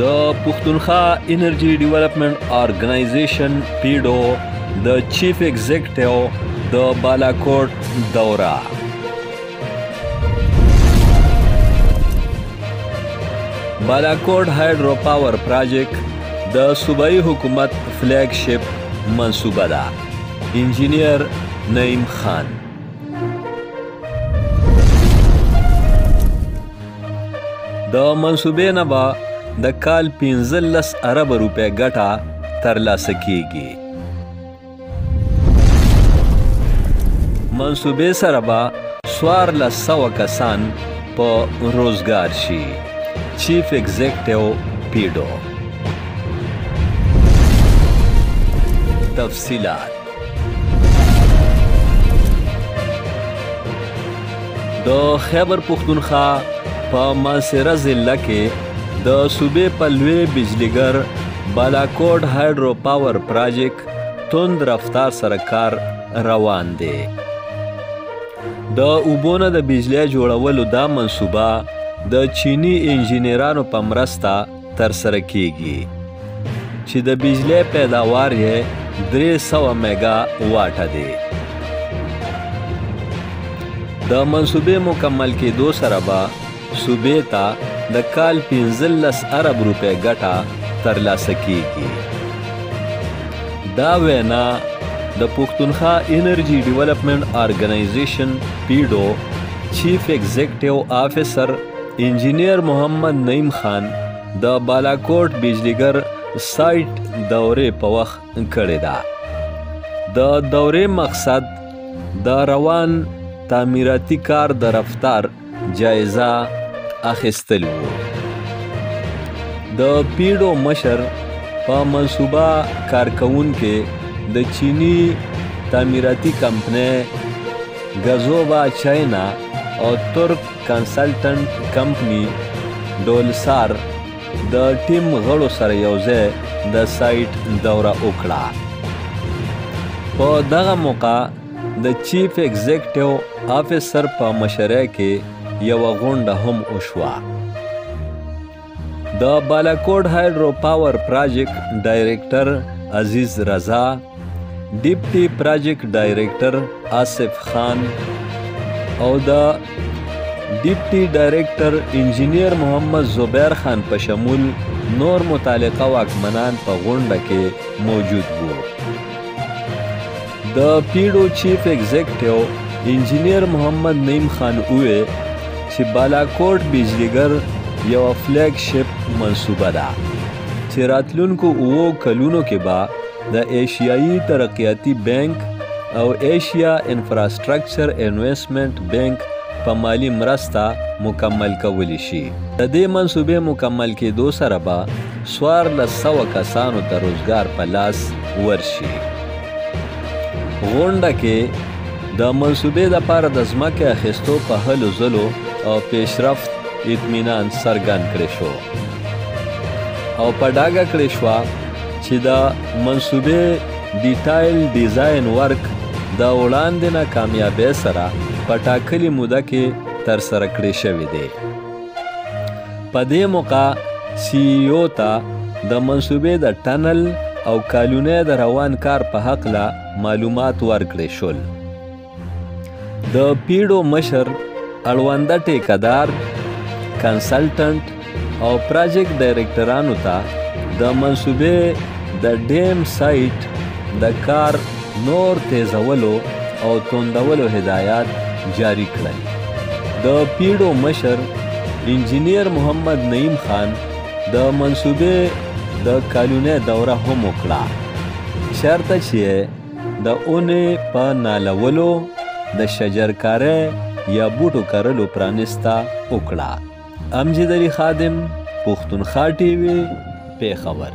د پښتونخوا انرژي ډیولپمنٹ ارګنایزیشن پیډو د چیف ایگزیکټیو د بالاکوټ دوره. بالاکوټ هایډرو پاور پراجیکټ د صوبایي حکومت فلیګ شپ منصوبه ده. انجینیر نعیم خان. د منصوبې نه به د کال 15 ارب روپۍ ګټه ترلاسه کیږي. منصوبې سره به 1400 کسان په روزګار شي. چیف ایگزیکټیو پیډو. تفصیلات د خیبر پختونخوا په ماسره ضلع کې د صوبې په لوی بجلیګر بالاکوټ هایډرو پاور پراجیکټ توند رفتار سره کار روان دی. د اوبو نه د بجلی جوړولو دا منصوبه د چینی انجینرانو په مرسته ترسره کیږي چې د بجلی پیداوار یې 300 میگا واټه دی. د منصوبې مکمل کېدو سره به صوبې ته د کال 15 ارب روپۍ ګټه ترلاسه کیږي. دا وینا د پښتونخوا انرژي ډیولپمنٹ ارګنایزیشن پیډو چیف ایگزیکټیو افیسر انجینیر محمد نعیم خان د بالاکوټ بجلیګر سایټ دورې په وخت کړې ده. د دورې مقصد د روان تعمیراتي کار د رفتار جایزه اخیستل وو. د پیډو مشر په منصوبه کارکونکو د چینی تعمیراتي کمپنۍ غزوبا چاینا او ترک کنسلټنټ کمپنی ډولسار د ټیم غړو سره یوځای د سایټ دوره وکړه. په دغه موقع د چیف ایگزیکټیو افیسر په مشرۍ کې یوه غونډه هم وشوه. د بالاکوټ هایډرو پاور پراجیکټ ډایریکټر عزیز رضا، ډیپټي پراجیکټ ډایریکټر آصف خان او د ډیپټي ډایریکټر انجینیر محمد زبیر خان په شمول نور متعلقه واکمنان په غونډه کې موجود وو. د پیډو چیف ایگزیکټیو انجینیر محمد نعیم خان وویل چې بالاکوټ بجلیګر یو فلیګ شپ منصوبه ده چې راتلونکو 7 کلونو کې به د ایشیایي ترقیاتي بینک او ایشیا انفراسټرکچر انویسټمنټ بینک په مالی مرسته مکمل کولی شي. د دې منصوبې مکمل کېدو سره به 1400 کسانو ته روزګار په لاس ورشي. غونډه کې د منصوبې لپاره د ځمکې اخیستو په هلو ځلو او پیشرفت اطمینان څرګند کړی شو او په ډاګه کړی شوه چې د منصوبې ډیټایل ډیزاین ورک د وړاندې نه کامیابۍ سره په ټاکلې موده کې ترسره کړی شوی دی. په دې موقع سی ای او ته د منصوبې د ټنل او کالونۍ د روان کار په هکله معلومات ورکړی شول. د پیډو مشر اړونده ټیکهدار، کنسلټنټ او پراجیکټ ډایریکټرانو ته د منصوبې د ډیم سایټ د کار نور تیزولو او توندولو هدایات جاری کړل. د پیډو مشر انجینیر محمد نعیم خان د منصوبې د کالونۍ دوره هم وکړه، چېرته چې د اونې په نالولو د شجرکارۍ یا بوټو کرلو پرانسته وکړه. امجد علي خادم، پښتونخوا ټي وي، پیښور.